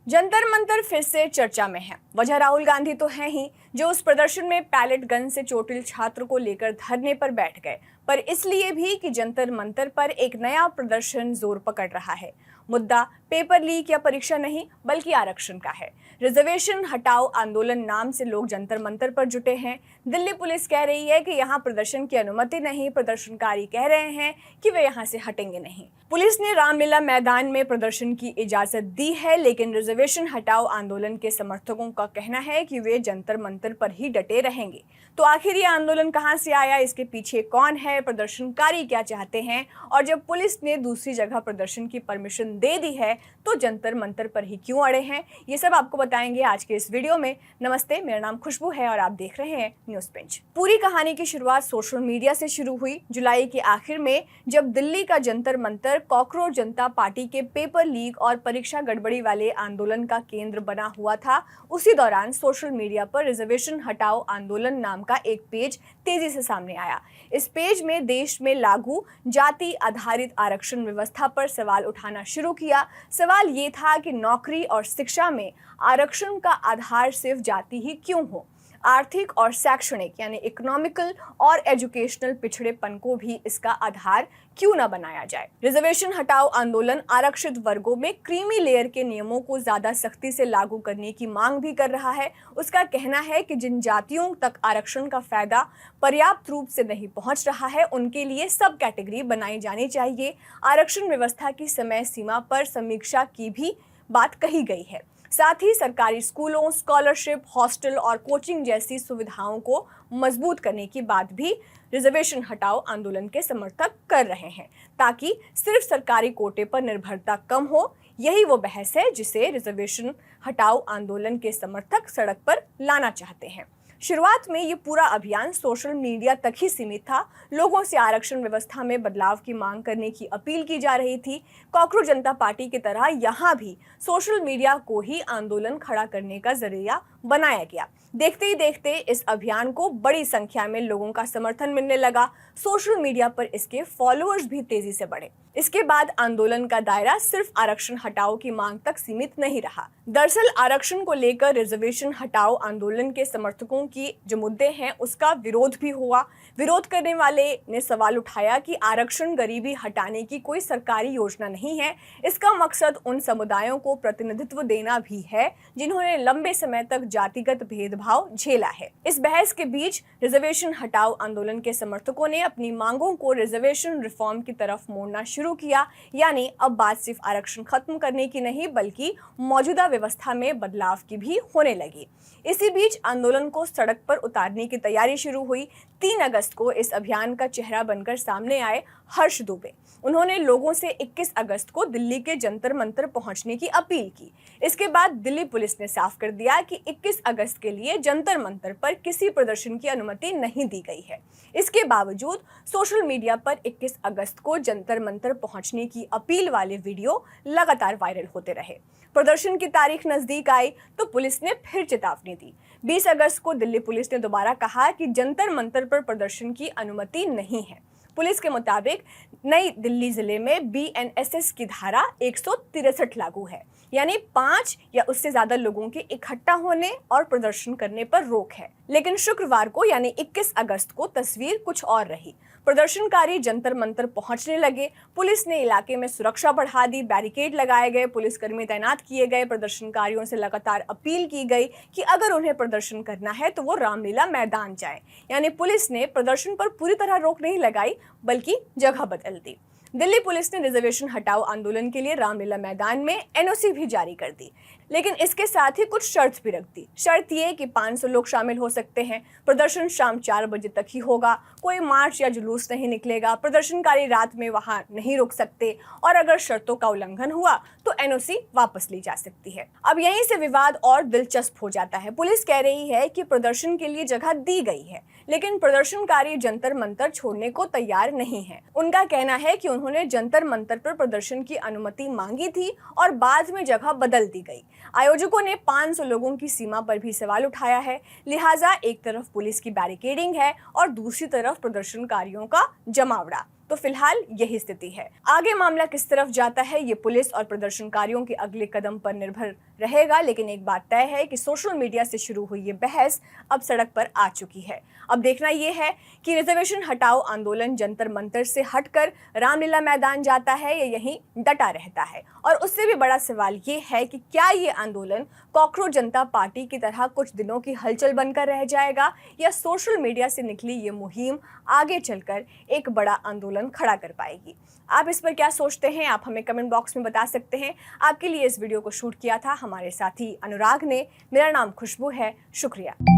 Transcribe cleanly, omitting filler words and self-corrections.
जंतर मंतर फिर से चर्चा में है। वजह राहुल गांधी तो हैं ही, जो उस प्रदर्शन में पैलेट गन से चोटिल छात्र को लेकर धरने पर बैठ गए, पर इसलिए भी कि जंतर मंतर पर एक नया प्रदर्शन जोर पकड़ रहा है। मुद्दा पेपर लीक या परीक्षा नहीं, बल्कि आरक्षण का है। रिजर्वेशन हटाओ आंदोलन नाम से लोग जंतर मंतर पर जुटे हैं। दिल्ली पुलिस कह रही है कि यहाँ प्रदर्शन की अनुमति नहीं, प्रदर्शनकारी कह रहे हैं कि वे यहाँ से हटेंगे नहीं। पुलिस ने रामलीला मैदान में प्रदर्शन की इजाजत दी है, लेकिन रिजर्वेशन हटाओ आंदोलन के समर्थकों का कहना है कि वे जंतर मंतर पर ही डटे रहेंगे। तो आखिर ये आंदोलन कहां से आया, इसके पीछे कौन है, प्रदर्शनकारी क्या चाहते हैं, और जब पुलिस ने दूसरी जगह प्रदर्शन की परमिशन दे दी है तो जंतर मंतर पर ही क्यों अड़े हैं, ये सब आपको बताएंगे आज के इस वीडियो में। नमस्ते, मेरा नाम खुशबू है और आप देख रहे हैं न्यूज़ पिंच। पूरी कहानी की शुरुआत सोशल मीडिया से शुरू हुई। जुलाई के आखिर में जब दिल्ली का जंतर मंतर कॉकरोच जनता पार्टी के पेपर लीक और परीक्षा गड़बड़ी वाले आंदोलन का केंद्र बना हुआ था, उसी दौरान सोशल मीडिया पर रिजर्वेशन हटाओ आंदोलन नाम का एक पेज तेजी से सामने आया। इस पेज में देश में लागू जाति आधारित आरक्षण व्यवस्था पर सवाल उठाना शुरू किया। सवाल ये था कि नौकरी और शिक्षा में आरक्षण का आधार सिर्फ जाति ही क्यों हो। आर्थिक और शैक्षणिक यानी इकोनॉमिकल और एजुकेशनल पिछड़ेपन को भी इसका आधार क्यों न बनाया जाए। रिजर्वेशन हटाओ आंदोलन आरक्षित वर्गों में क्रीमी लेयर के नियमों को ज्यादा सख्ती से लागू करने की मांग भी कर रहा है। उसका कहना है कि जिन जातियों तक आरक्षण का फायदा पर्याप्त रूप से नहीं पहुंच रहा है, उनके लिए सब कैटेगरी बनाई जानी चाहिए। आरक्षण व्यवस्था की समय सीमा पर समीक्षा की भी बात कही गई है। साथ ही सरकारी स्कूलों, स्कॉलरशिप, हॉस्टल और कोचिंग जैसी सुविधाओं को मजबूत करने की बात भी रिजर्वेशन हटाओ आंदोलन के समर्थक कर रहे हैं, ताकि सिर्फ सरकारी कोटे पर निर्भरता कम हो। यही वो बहस है जिसे रिजर्वेशन हटाओ आंदोलन के समर्थक सड़क पर लाना चाहते हैं। शुरुआत में ये पूरा अभियान सोशल मीडिया तक ही सीमित था। लोगों से आरक्षण व्यवस्था में बदलाव की मांग करने की अपील की जा रही थी। कॉकरोच जनता पार्टी की तरह यहाँ भी सोशल मीडिया को ही आंदोलन खड़ा करने का जरिया बनाया गया। देखते ही देखते इस अभियान को बड़ी संख्या में लोगों का समर्थन मिलने लगा। सोशल मीडिया पर इसके फॉलोअर्स भी तेजी से बढ़े। इसके बाद आंदोलन का दायरा सिर्फ आरक्षण हटाओ की मांग तक सीमित नहीं रहा। दरअसल आरक्षण को लेकर रिजर्वेशन हटाओ आंदोलन के समर्थकों की जो मुद्दे हैं, उसका विरोध भी हुआ। विरोध करने वाले ने सवाल उठाया कि आरक्षण गरीबी हटाने की कोई सरकारी योजना नहीं है। इसका मकसद उन समुदायों को प्रतिनिधित्व देना भी है जिन्होंने लंबे समय तक जातिगत भेदभाव झेला है। इस बहस के बीच रिजर्वेशन हटाओ आंदोलन के समर्थकों ने अपनी मांगों को रिजर्वेशन रिफॉर्म की तरफ मोड़ना शुरू किया। यानी अब बात सिर्फ आरक्षण खत्म करने की नहीं, बल्कि मौजूदा व्यवस्था में बदलाव की भी होने लगी। इसी बीच आंदोलन को सड़क पर उतारने की तैयारी शुरू हुई। 3 अगस्त को इस अभियान का चेहरा बनकर सामने आए हर्ष दुबे। उन्होंने लोगों से 21 अगस्त को दिल्ली के जंतर मंतर पहुंचने की अपील की। इसके बाद दिल्ली पुलिस ने साफ कर दिया कि 21 अगस्त के लिए जंतर मंतर पर किसी प्रदर्शन की अनुमति नहीं दी गई है। इसके बावजूद सोशल मीडिया पर 21 अगस्त को जंतर मंतर पहुंचने की अपील वाले वीडियो लगातार वायरल होते रहे। प्रदर्शन की तारीख नजदीक आई तो पुलिस ने फिर चेतावनी दी। 20 अगस्त को दिल्ली पुलिस ने दोबारा कहा कि जंतर मंतर पर प्रदर्शन की अनुमति नहीं है। पुलिस के मुताबिक नई दिल्ली जिले में BNSS की धारा 163 लागू है, यानी 5 या उससे ज्यादा लोगों के इकट्ठा होने और प्रदर्शन करने पर रोक है। लेकिन शुक्रवार को यानी 21 अगस्त को तस्वीर कुछ और रही। प्रदर्शनकारी जंतर मंतर पहुंचने लगे। पुलिस ने इलाके में सुरक्षा बढ़ा दी, बैरिकेड लगाए गए, पुलिसकर्मी तैनात किए गए। प्रदर्शनकारियों से लगातार अपील की गई कि अगर उन्हें प्रदर्शन करना है तो वो रामलीला मैदान जाएं। यानी पुलिस ने प्रदर्शन पर पूरी तरह रोक नहीं लगाई, बल्कि जगह बदल दी। दिल्ली पुलिस ने रिजर्वेशन हटाओ आंदोलन के लिए रामलीला मैदान में NOC भी जारी कर दी, लेकिन इसके साथ ही कुछ शर्त भी रख दी। शर्त ये कि 500 लोग शामिल हो सकते हैं। प्रदर्शन शाम 4 बजे तक ही होगा। कोई मार्च या जुलूस नहीं निकलेगा। प्रदर्शनकारी रात में वहां नहीं रुक सकते, और अगर शर्तों का उल्लंघन हुआ तो NOC वापस ली जा सकती है। अब यहीं से विवाद और दिलचस्प हो जाता है। पुलिस कह रही है कि प्रदर्शन के लिए जगह दी गई है, लेकिन प्रदर्शनकारी जंतर मंतर छोड़ने को तैयार नहीं है। उनका कहना है कि उन्होंने जंतर मंतर पर प्रदर्शन की अनुमति मांगी थी और बाद में जगह बदल दी गई। आयोजकों ने 500 लोगों की सीमा पर भी सवाल उठाया है। लिहाजा एक तरफ पुलिस की बैरिकेडिंग है और दूसरी तरफ प्रदर्शनकारियों का जमावड़ा। तो फिलहाल यही स्थिति है। आगे मामला किस तरफ जाता है, ये पुलिस और प्रदर्शनकारियों के अगले कदम पर निर्भर रहेगा, लेकिन एक बात तय है कि सोशल मीडिया से शुरू हुई ये बहस अब सड़क पर आ चुकी है। अब देखना ये है कि रिजर्वेशन हटाओ आंदोलन जंतर मंतर से हटकर रामलीला मैदान जाता है या यहीं डटा रहता है। और उससे भी बड़ा सवाल ये है कि क्या ये आंदोलन कॉकरोच जनता पार्टी की तरह कुछ दिनों की हलचल बनकर रह जाएगा या सोशल मीडिया से निकली ये मुहिम आगे चलकर एक बड़ा आंदोलन खड़ा कर पाएगी। आप इस पर क्या सोचते हैं, आप हमें कमेंट बॉक्स में बता सकते हैं। आपके लिए इस वीडियो को शूट किया था हमारे साथी अनुराग ने। मेरा नाम खुशबू है। शुक्रिया।